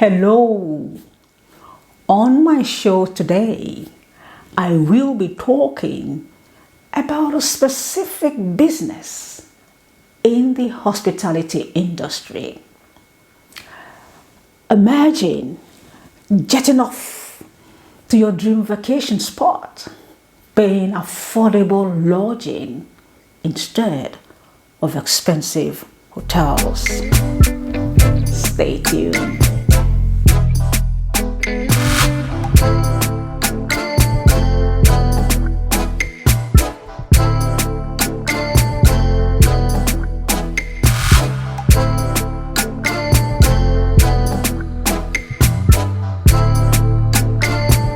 Hello. On my show today, I will be talking about a specific business in the hospitality industry. Imagine jetting off to your dream vacation spot, paying affordable lodging instead of expensive hotels. Stay tuned.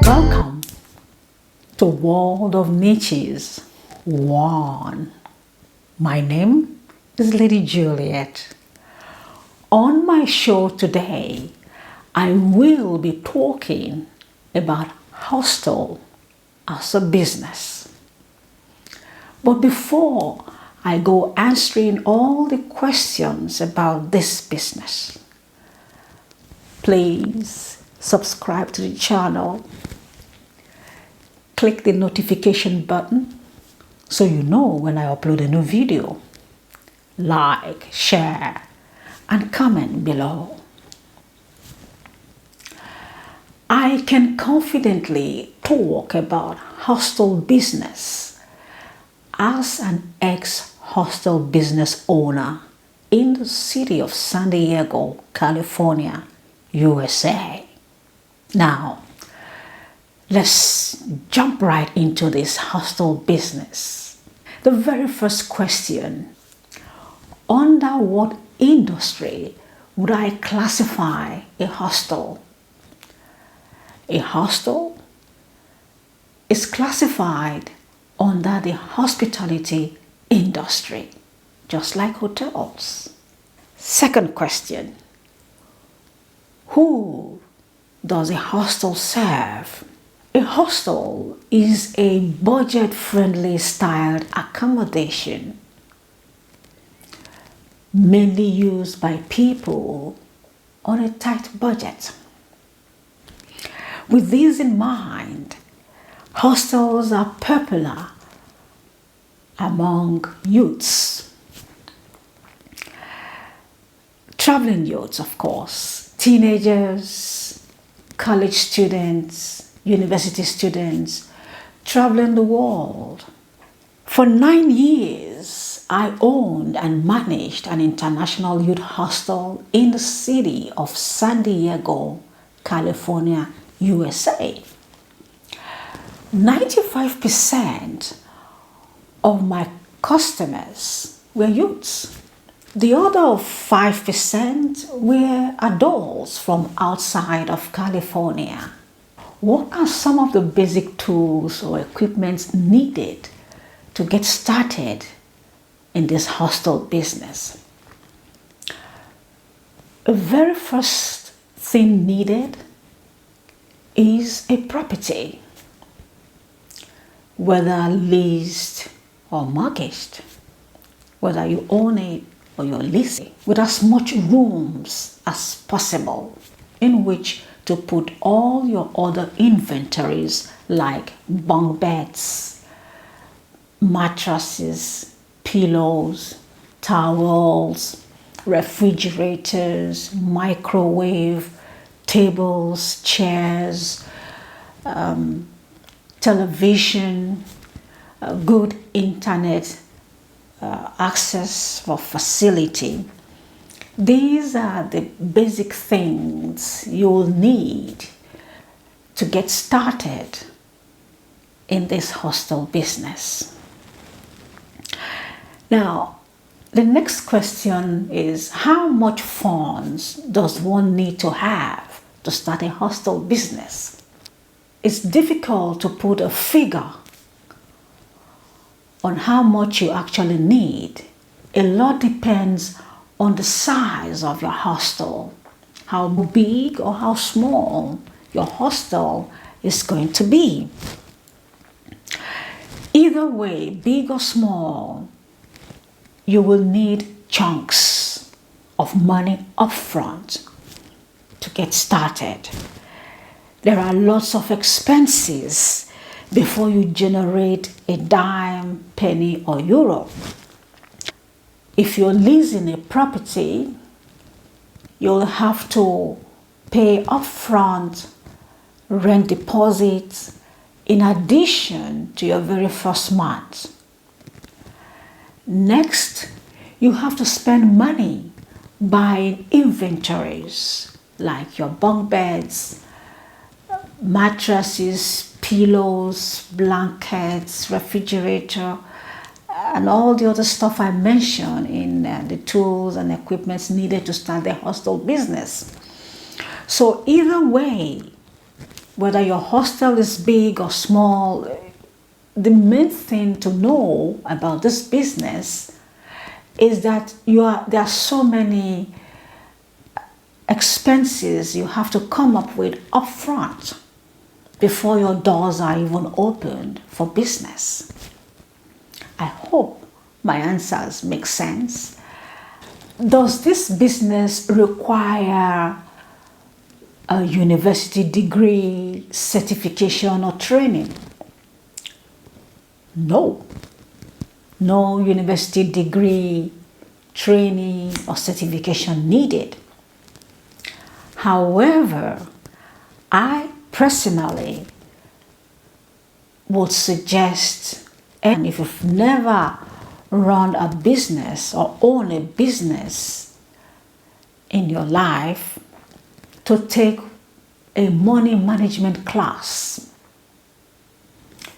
Welcome to World of Niches 1. My name is Lady Juliet. On my show today, I will be talking about Hostel as a business. But before I go answering all the questions about this business, please subscribe to the channel. Click the notification button so you know when I upload a new video. Like, share, and comment below. I can confidently talk about hostel business as an ex-hostel business owner in the city of San Diego, California, USA. Now, let's jump right into this hostel business. The very first question: under what industry would I classify a hostel? A hostel is classified under the hospitality industry, just like hotels. Second question: who does a hostel serve? A hostel is a budget-friendly styled accommodation mainly used by people on a tight budget. With this in mind, hostels are popular among youths. Traveling youths, of course, teenagers, college students, university students, traveling the world. For 9 years, I owned and managed an international youth hostel in the city of San Diego, California, USA. 95% of my customers were youths. The other 5% were adults from outside of California. What are some of the basic tools or equipment needed to get started in this hostel business? The very first thing needed is a property, whether leased or mortgaged, whether you own it or you're leasing, with as much rooms as possible in which to put all your other inventories like bunk beds, mattresses, pillows, towels, refrigerators, microwave, tables, chairs, television, good internet access for facility. These are the basic things you'll need to get started in this hostel business. Now, the next question is, how much funds does one need to have to start a hostel business? It's difficult to put a figure on how much you actually need. A lot depends on the size of your hostel, how big or how small your hostel is going to be. Either way, big or small, you will need chunks of money upfront. to get started. There are lots of expenses before you generate a dime, penny, or euro. If you're leasing a property, you'll have to pay upfront rent deposits in addition to your very first month. Next, you have to spend money buying inventories like your bunk beds, mattresses, pillows, blankets, refrigerator, and all the other stuff I mentioned in the tools and equipments needed to start the hostel business. So either way, whether your hostel is big or small, the main thing to know about this business is that there are so many expenses you have to come up with upfront before your doors are even opened for business. I hope my answers make sense. Does this business require a university degree, certification, or training? No. No university degree, training, or certification needed. However, I personally would suggest, and if you've never run a business or own a business in your life, to take a money management class.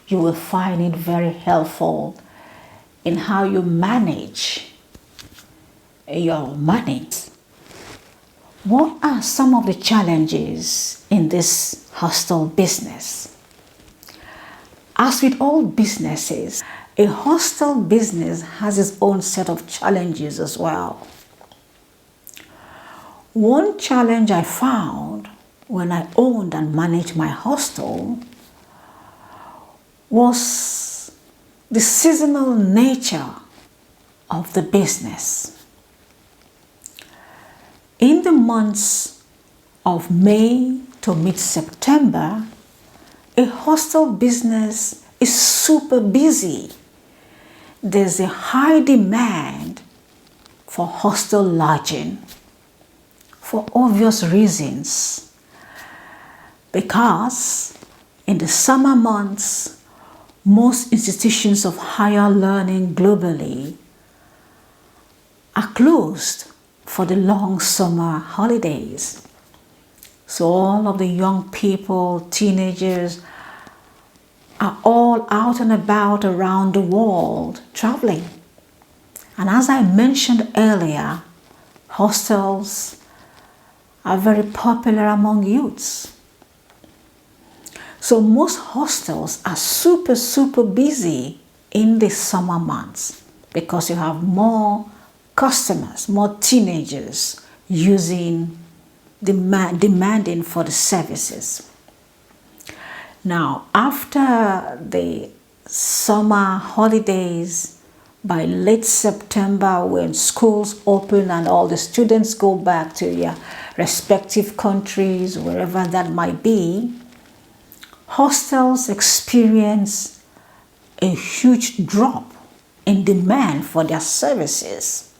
You will find it very helpful in how you manage your money. What are some of the challenges in this hostel business? As with all businesses, a hostel business has its own set of challenges as well. One challenge I found when I owned and managed my hostel was the seasonal nature of the business. In the months of May to mid-September, a hostel business is super busy. There's a high demand for hostel lodging for obvious reasons. Because in the summer months, most institutions of higher learning globally are closed for the long summer holidays. So all of the young people, teenagers, are all out and about around the world traveling. And as I mentioned earlier, hostels are very popular among youths. So most hostels are super busy in the summer months because you have more customers, more teenagers demanding for the services. Now, after the summer holidays, by late September, when schools open and all the students go back to their respective countries, wherever that might be, hostels experience a huge drop in demand for their services.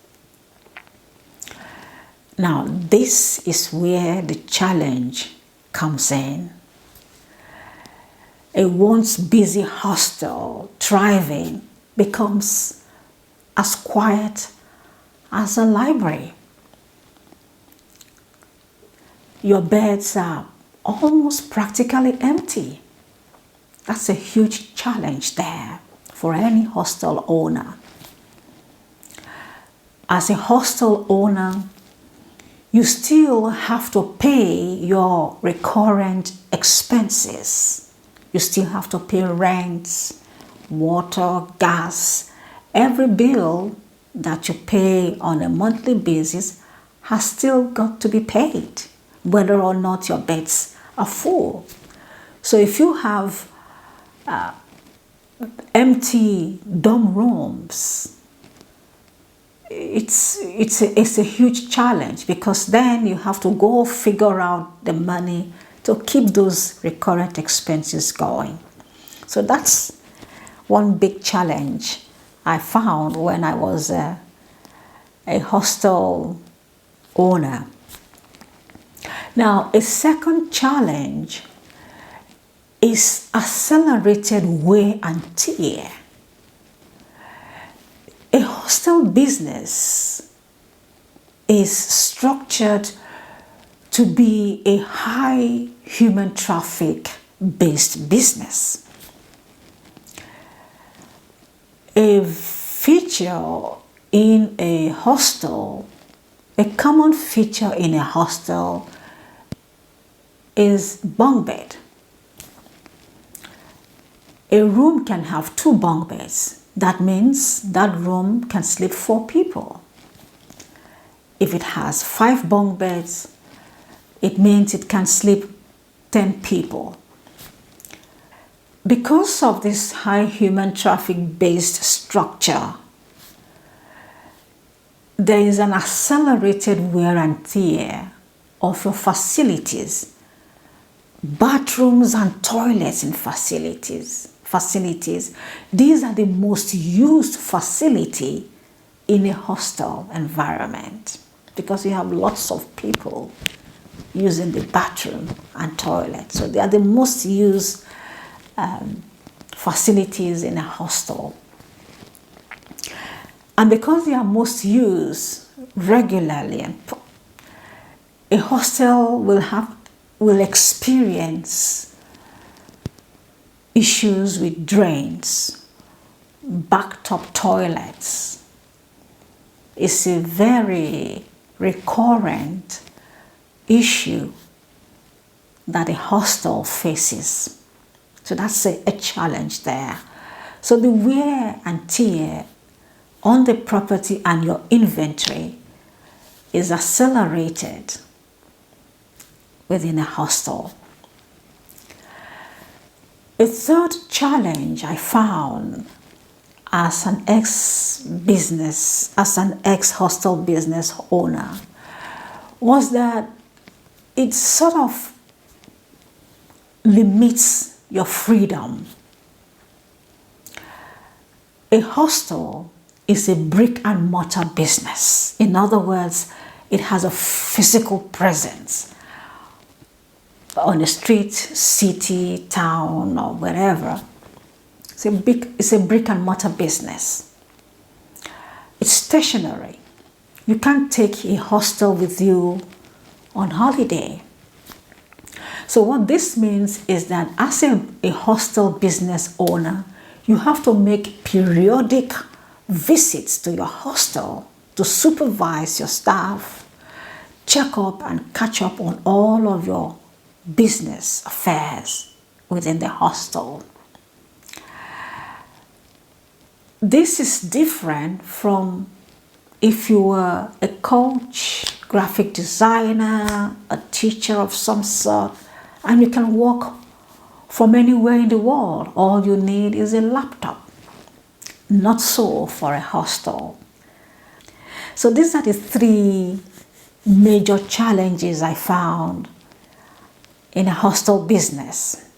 Now, this is where the challenge comes in. A once busy hostel thriving becomes as quiet as a library. Your beds are almost practically empty. That's a huge challenge there for any hostel owner. As a hostel owner, you still have to pay your recurrent expenses. You still have to pay rents, water, gas. Every bill that you pay on a monthly basis has still got to be paid, whether or not your beds are full. So if you have empty dorm rooms, it's a huge challenge, because then you have to go figure out the money to keep those recurrent expenses going. So that's one big challenge I found when I was a hostel owner. Now, a second challenge is accelerated wear and tear. A hostel business is structured to be a high human traffic based business. A feature in a hostel, a common feature in a hostel is bunk bed. A room can have 2 bunk beds. That means that room can sleep 4 people. If it has 5 bunk beds, it means it can sleep 10 people. Because of this high human traffic based structure, there is an accelerated wear and tear of your facilities, bathrooms and toilets in facilities. These are the most used facility in a hostel environment, because you have lots of people using the bathroom and toilet. So they are the most used facilities in a hostel. And because they are most used regularly, a hostel will experience issues with drains, backed up toilets. It's a very recurrent issue that a hostel faces. So that's a challenge there. So the wear and tear on the property and your inventory is accelerated within a hostel. A third challenge I found as an ex-hostel business owner was that it sort of limits your freedom. A hostel is a brick and mortar business. In other words, it has a physical presence on a street, city, town, or wherever. It's a brick and mortar business. It's stationary. You can't take a hostel with you on holiday. So what this means is that as a hostel business owner, you have to make periodic visits to your hostel to supervise your staff, check up and catch up on all of your business affairs within the hostel. This is different from if you were a coach, graphic designer, a teacher of some sort, and you can work from anywhere in the world. All you need is a laptop. Not so for a hostel. So these are the 3 major challenges I found in a hostel business.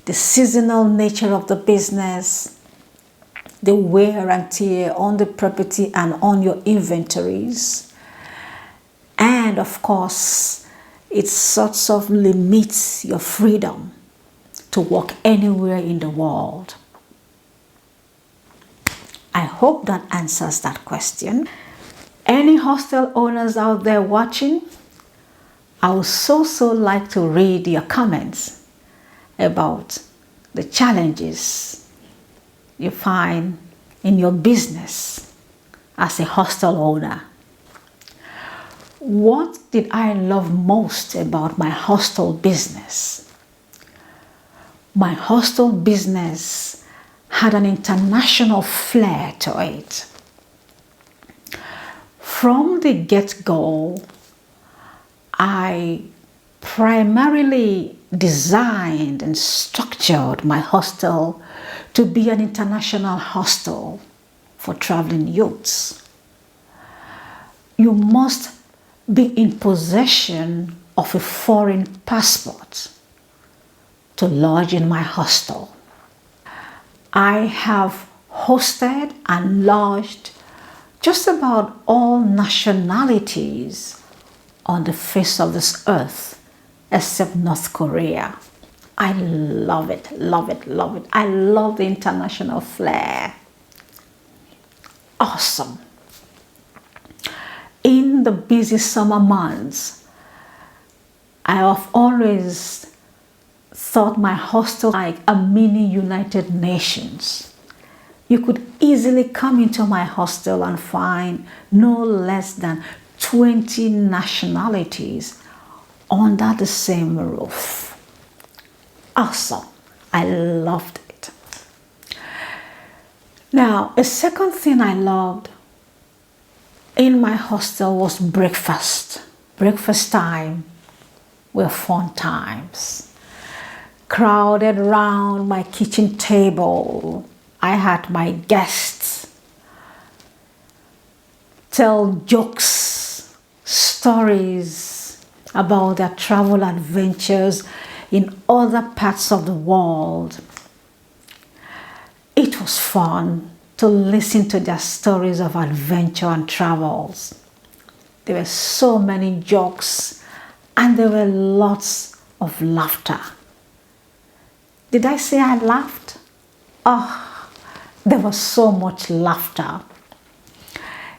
The seasonal nature of the business, the wear and tear on the property and on your inventories, and of course, it sort of limits your freedom to work anywhere in the world. I hope that answers that question. Any hostel owners out there watching, I would so like to read your comments about the challenges you find in your business as a hostel owner. What did I love most about my hostel business? My hostel business had an international flair to it. From the get-go, I primarily designed and structured my hostel to be an international hostel for traveling youths. You must be in possession of a foreign passport to lodge in my hostel. I have hosted and lodged just about all nationalities on the face of this earth except North Korea. I love it, love it, love it. I love the international flair. Awesome. In the busy summer months, I have always thought my hostel like a mini United Nations. You could easily come into my hostel and find no less than 20 nationalities under the same roof. Awesome. I loved it. Now, a second thing I loved in my hostel was breakfast. Breakfast time were fun times. Crowded round my kitchen table, I had my guests tell jokes, stories about their travel adventures in other parts of the world. It was fun to listen to their stories of adventure and travels. There were so many jokes and there were lots of laughter. Did I say I laughed? Oh, there was so much laughter.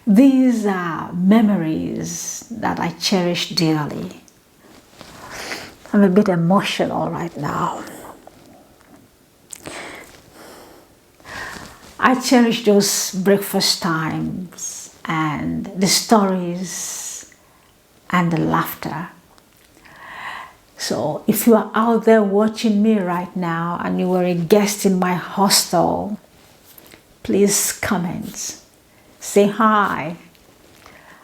These are memories that I cherish dearly. I'm a bit emotional right now. I cherish those breakfast times and the stories and the laughter. So if you are out there watching me right now and you were a guest in my hostel, please comment. Say hi.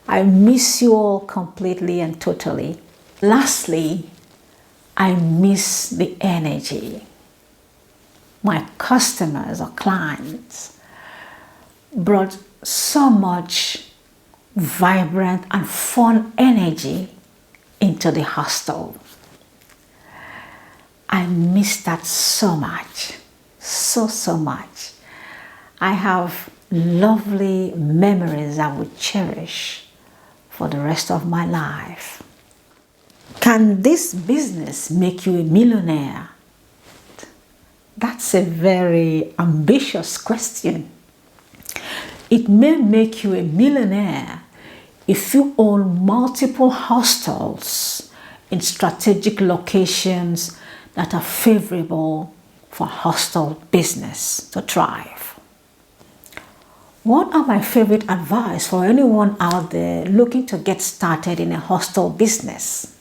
I miss you all completely and totally. Lastly, I miss the energy. My customers or clients brought so much vibrant and fun energy into the hostel. I miss that so much, so much. I have lovely memories I would cherish for the rest of my life. Can this business make you a millionaire? That's a very ambitious question. It may make you a millionaire if you own multiple hostels in strategic locations that are favorable for hostel business to thrive. What are my favorite advice for anyone out there looking to get started in a hostel business?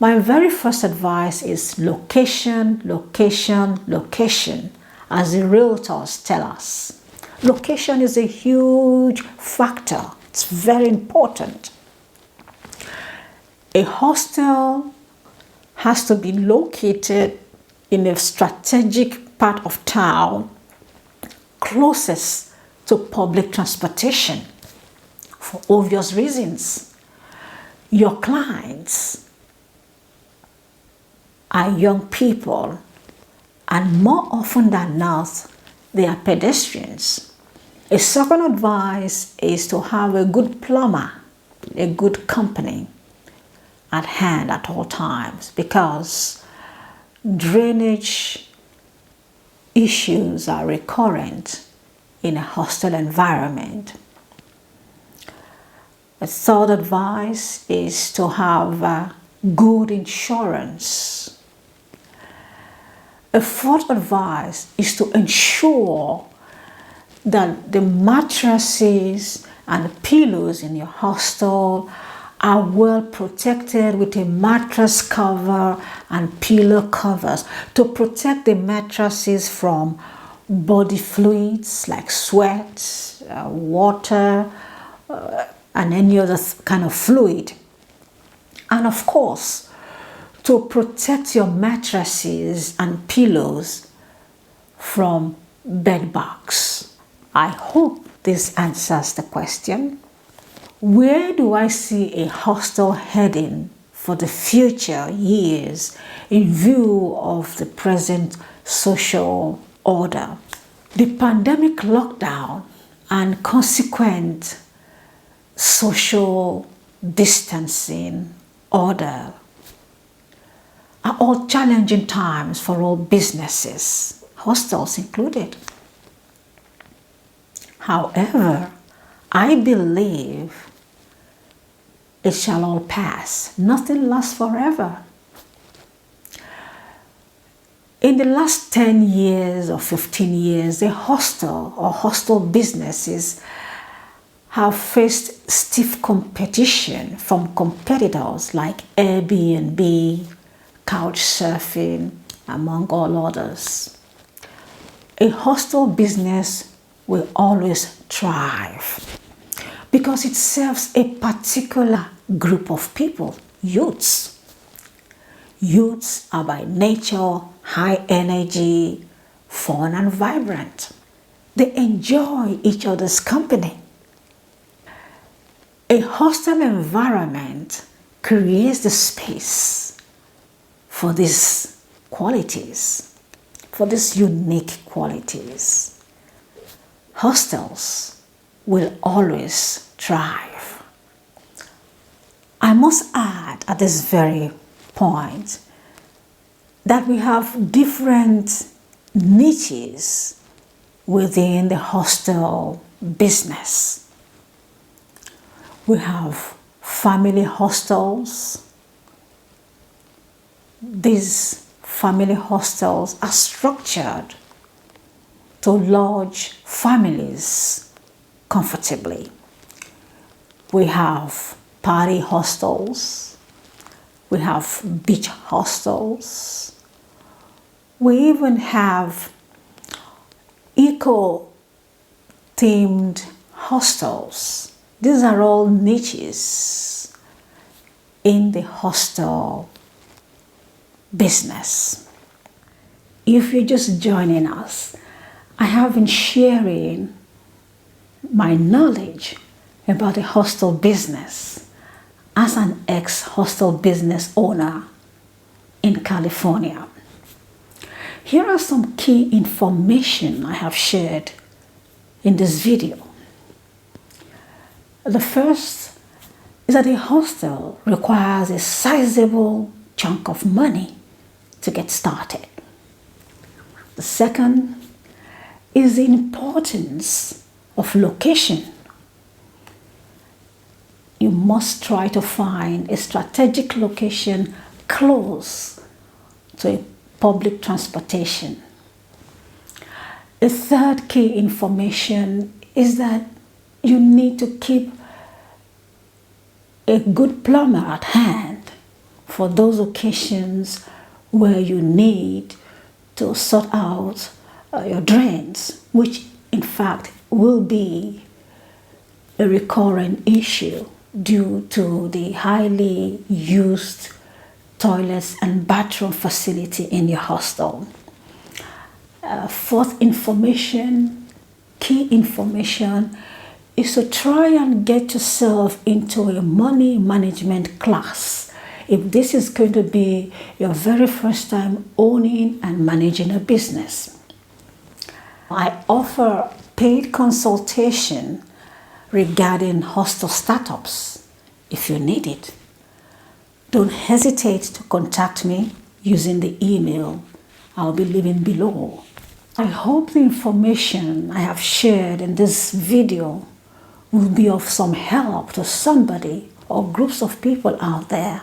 My very first advice is location, location, location, as the realtors tell us. Location is a huge factor. It's very important. A hostel has to be located in a strategic part of town closest to public transportation for obvious reasons. Your clients are young people, and more often than not, they are pedestrians. A second advice is to have a good plumber, a good company at hand at all times, because drainage issues are recurrent in a hostel environment. A third advice is to have good insurance. A fourth advice is to ensure that the mattresses and the pillows in your hostel are well protected with a mattress cover and pillow covers to protect the mattresses from body fluids like sweat, water, and any other kind of fluid. And of course, to protect your mattresses and pillows from bed bugs. I hope this answers the question. Where do I see a hostel heading for the future years in view of the present social order? The pandemic lockdown and consequent social distancing order are all challenging times for all businesses, hostels included. However, I believe it shall all pass. Nothing lasts forever. In the last 10 years or 15 years, the hostel or hostel businesses have faced stiff competition from competitors like Airbnb, Couchsurfing, among all others. A hostel business will always thrive because it serves a particular group of people, youths. Youths are by nature high energy, fun and vibrant. They enjoy each other's company. A hostel environment creates the space for these qualities, for these unique qualities. Hostels will always thrive. I must add at this very point that we have different niches within the hostel business. We have family hostels. These family hostels are structured to lodge families comfortably. We have party hostels. We have beach hostels. We even have eco-themed hostels. These are all niches in the hostel business. If you're just joining us, I have been sharing my knowledge about the hostel business as an ex-hostel business owner in California. Here are some key information I have shared in this video. The first is that a hostel requires a sizable chunk of money to get started. The second is the importance of location. You must try to find a strategic location close to a public transportation. A third key information is that you need to keep a good plumber at hand for those occasions where you need to sort out your drains, which in fact will be a recurring issue due to the highly used toilets and bathroom facility in your hostel. Fourth information, key information, is to try and get yourself into a money management class. If this is going to be your very first time owning and managing a business. I offer paid consultation regarding hostel startups if you need it. Don't hesitate to contact me using the email I'll be leaving below. I hope the information I have shared in this video will be of some help to somebody or groups of people out there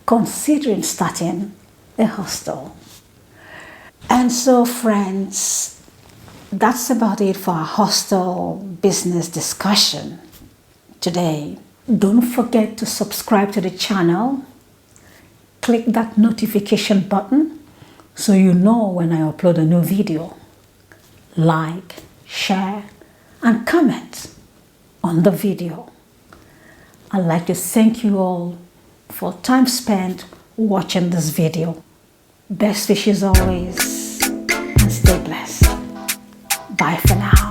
considering starting a hostel. And so, friends, that's about it for our hostel business discussion today. Don't forget to subscribe to the channel. Click that notification button so you know when I upload a new video. Like, share, and comment on the video. I'd like to thank you all for time spent watching this video. Best wishes always, and stay blessed. Bye for now.